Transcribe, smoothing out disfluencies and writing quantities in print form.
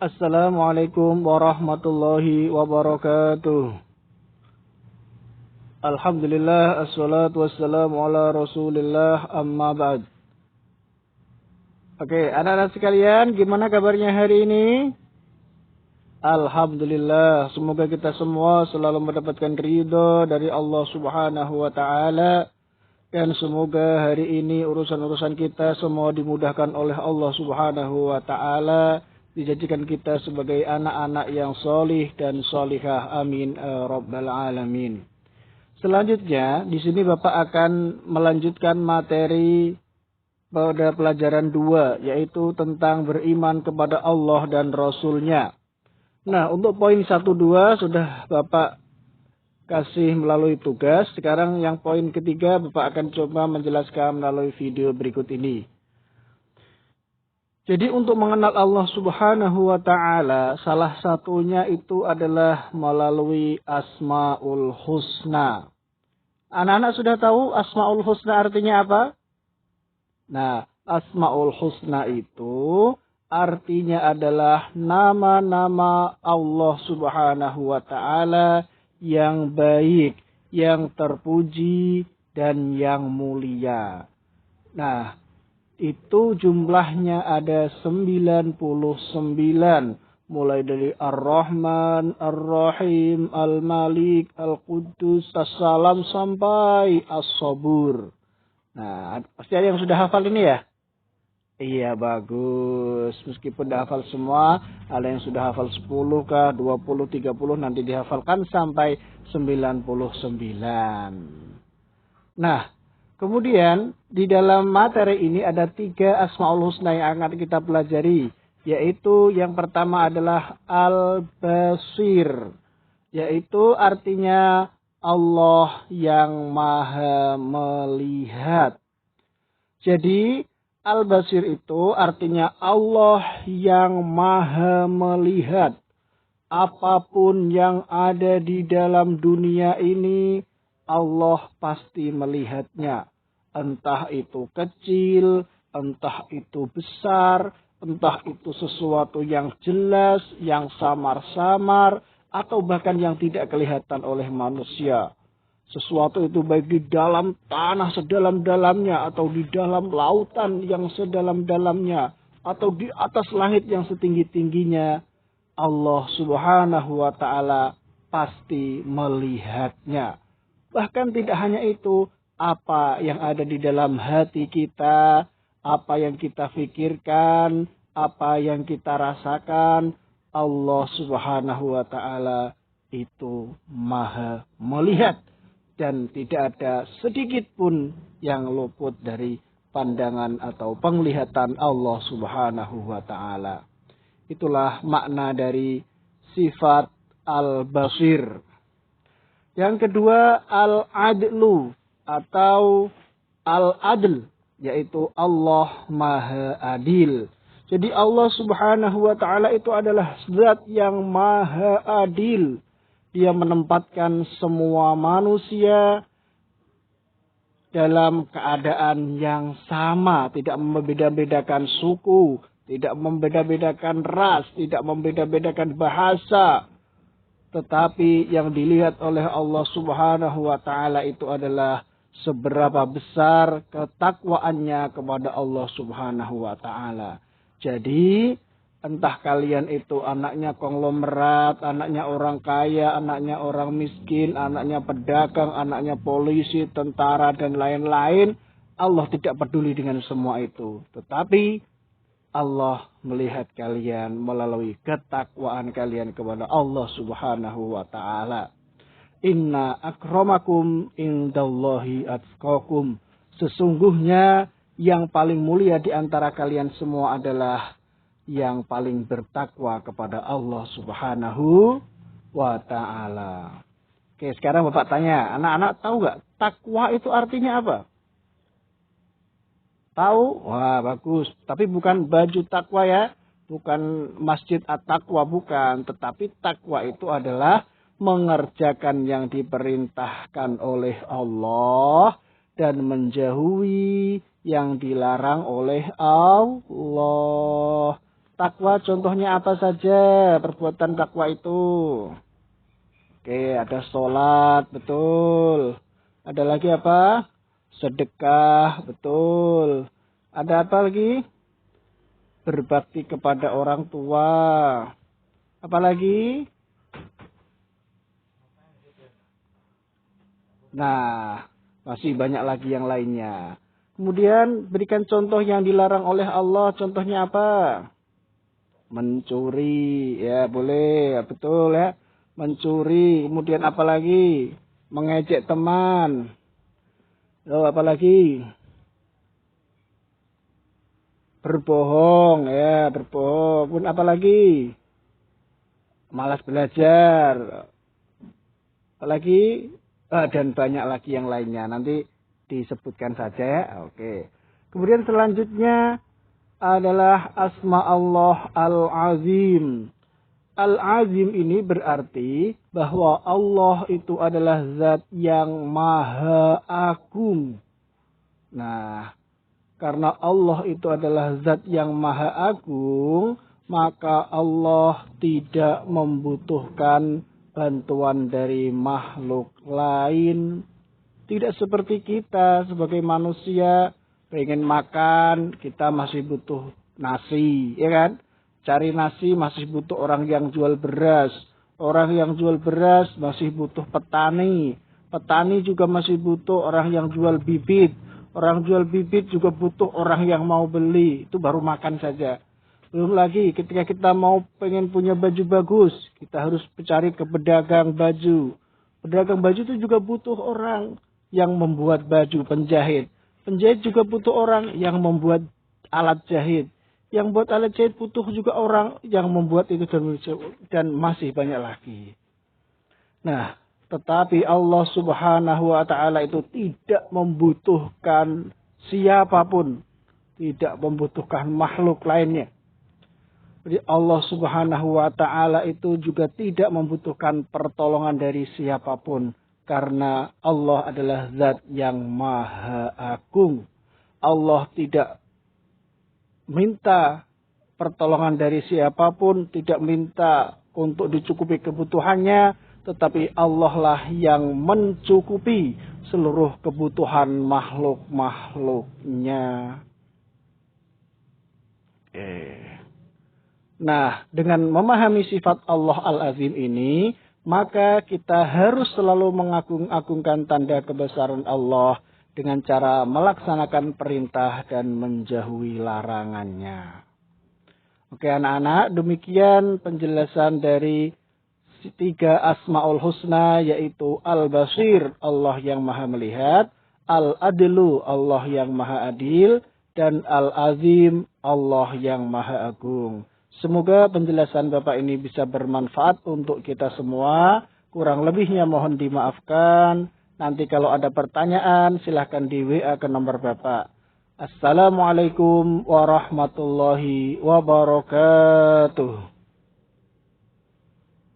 Assalamualaikum warahmatullahi wabarakatuh. Alhamdulillah, assalatu wassalamu ala rasulillah, amma ba'd. Oke, anak-anak sekalian, gimana kabarnya hari ini? Alhamdulillah, semoga kita semua selalu mendapatkan ridho dari Allah subhanahu wa ta'ala. Dan semoga hari ini urusan-urusan kita semua dimudahkan oleh Allah subhanahu wa ta'ala. Dijadikan kita sebagai anak-anak yang solih dan solihah. Amin. Rabbal alamin. Selanjutnya, di sini Bapak akan melanjutkan materi pada pelajaran 2, yaitu tentang beriman kepada Allah dan Rasul-Nya. Nah, untuk poin 1-2 sudah Bapak kasih melalui tugas. Sekarang yang poin ketiga Bapak akan coba menjelaskan melalui video berikut ini. Jadi untuk mengenal Allah subhanahu wa ta'ala, salah satunya itu adalah melalui Asma'ul Husna. Anak-anak sudah tahu Asma'ul Husna artinya apa? Nah, Asma'ul Husna itu artinya adalah nama-nama Allah subhanahu wa ta'ala yang baik, yang terpuji, dan yang mulia. Nah, itu jumlahnya ada 99. Mulai dari Ar-Rahman, Ar-Rahim, Al-Malik, Al-Quddus, As-Salam sampai As-Sabur. Nah, pasti ada yang sudah hafal ini ya? Iya, bagus. Meskipun sudah hafal semua, ada yang sudah hafal 10 kah, 20, 30, nanti dihafalkan sampai 99. Nah, kemudian di dalam materi ini ada 3 Asma'ul Husna yang akan kita pelajari. Yaitu yang pertama adalah Al-Basir. Yaitu artinya Allah yang maha melihat. Jadi Al-Basir itu artinya Allah yang maha melihat. Apapun yang ada di dalam dunia ini, Allah pasti melihatnya. Entah itu kecil, entah itu besar, entah itu sesuatu yang jelas, yang samar-samar, atau bahkan yang tidak kelihatan oleh manusia. Sesuatu itu baik di dalam tanah sedalam-dalamnya, atau di dalam lautan yang sedalam-dalamnya, atau di atas langit yang setinggi-tingginya, Allah subhanahu wa ta'ala pasti melihatnya. Bahkan tidak hanya itu, apa yang ada di dalam hati kita, apa yang kita pikirkan, apa yang kita rasakan, Allah subhanahu wa ta'ala itu maha melihat. Dan tidak ada sedikit pun yang luput dari pandangan atau penglihatan Allah subhanahu wa ta'ala. Itulah makna dari sifat Al-Basir. Yang kedua, Al-Adlu atau Al-Adl, yaitu Allah Maha Adil. Jadi Allah subhanahu wa ta'ala itu adalah zat yang maha adil. Dia menempatkan semua manusia dalam keadaan yang sama. Tidak membeda-bedakan suku, tidak membeda-bedakan ras, tidak membeda-bedakan bahasa. Tetapi yang dilihat oleh Allah subhanahu wa ta'ala itu adalah seberapa besar ketakwaannya kepada Allah subhanahu wa ta'ala. Jadi, entah kalian itu anaknya konglomerat, anaknya orang kaya, anaknya orang miskin, anaknya pedagang, anaknya polisi, tentara, dan lain-lain. Allah tidak peduli dengan semua itu. Tetapi Allah melihat kalian melalui ketakwaan kalian kepada Allah subhanahu wa ta'ala. Inna akramakum indallahi atqakum. Sesungguhnya yang paling mulia di antara kalian semua adalah yang paling bertakwa kepada Allah subhanahu wa ta'ala. Oke, sekarang Bapak tanya, anak-anak tahu gak takwa itu artinya apa? Tahu? Wah, bagus. Tapi bukan baju takwa ya. Bukan masjid at-taqwa, bukan. Tetapi takwa itu adalah mengerjakan yang diperintahkan oleh Allah dan menjauhi yang dilarang oleh Allah. Takwa contohnya apa saja perbuatan takwa itu? Oke, ada sholat, betul. Ada lagi apa? Sedekah, betul. Ada apa lagi? Berbakti kepada orang tua. Apa lagi? Nah, masih banyak lagi yang lainnya. Kemudian berikan contoh yang dilarang oleh Allah. Contohnya apa? Mencuri, ya boleh, ya, betul ya. Mencuri, kemudian apa lagi? Mengejek teman. Oh, apa lagi? Berbohong, ya berbohong. Kemudian apa lagi? Malas belajar. Apa lagi? Dan banyak lagi yang lainnya. Nanti disebutkan saja ya. Oke. Kemudian selanjutnya adalah asma Allah Al-Azim. Al-Azim ini berarti bahwa Allah itu adalah zat yang maha agung. Nah, karena Allah itu adalah zat yang maha agung, maka Allah tidak membutuhkan bantuan dari makhluk lain. Tidak seperti kita sebagai manusia, pengen makan, kita masih butuh nasi, ya kan? Cari nasi masih butuh orang yang jual beras. Orang yang jual beras masih butuh petani. Petani juga masih butuh orang yang jual bibit. Orang jual bibit juga butuh orang yang mau beli. Itu baru makan saja. Belum lagi ketika kita mau pengen punya baju bagus, kita harus mencari ke pedagang baju. Pedagang baju itu juga butuh orang yang membuat baju, penjahit. Penjahit juga butuh orang yang membuat alat jahit. Yang buat alat jahit butuh juga orang yang membuat itu dan masih banyak lagi. Nah, tetapi Allah Subhanahu wa taala itu tidak membutuhkan siapapun, tidak membutuhkan makhluk lainnya. Jadi Allah Subhanahu wa taala itu juga tidak membutuhkan pertolongan dari siapapun karena Allah adalah zat yang maha agung. Allah tidak minta pertolongan dari siapapun, tidak minta untuk dicukupi kebutuhannya, tetapi Allah lah yang mencukupi seluruh kebutuhan makhluk-makhluknya. Nah, dengan memahami sifat Allah Al-Azim ini, maka kita harus selalu mengagung-agungkan tanda kebesaran Allah dengan cara melaksanakan perintah dan menjauhi larangannya. Oke anak-anak, demikian penjelasan dari 3 Asma'ul Husna, yaitu Al-Basir, Allah yang maha melihat, Al-Adlu, Allah yang maha adil, dan Al-Azim, Allah yang maha agung. Semoga penjelasan Bapak ini bisa bermanfaat untuk kita semua. Kurang lebihnya mohon dimaafkan. Nanti kalau ada pertanyaan silahkan di WA ke nomor Bapak. Assalamualaikum warahmatullahi wabarakatuh.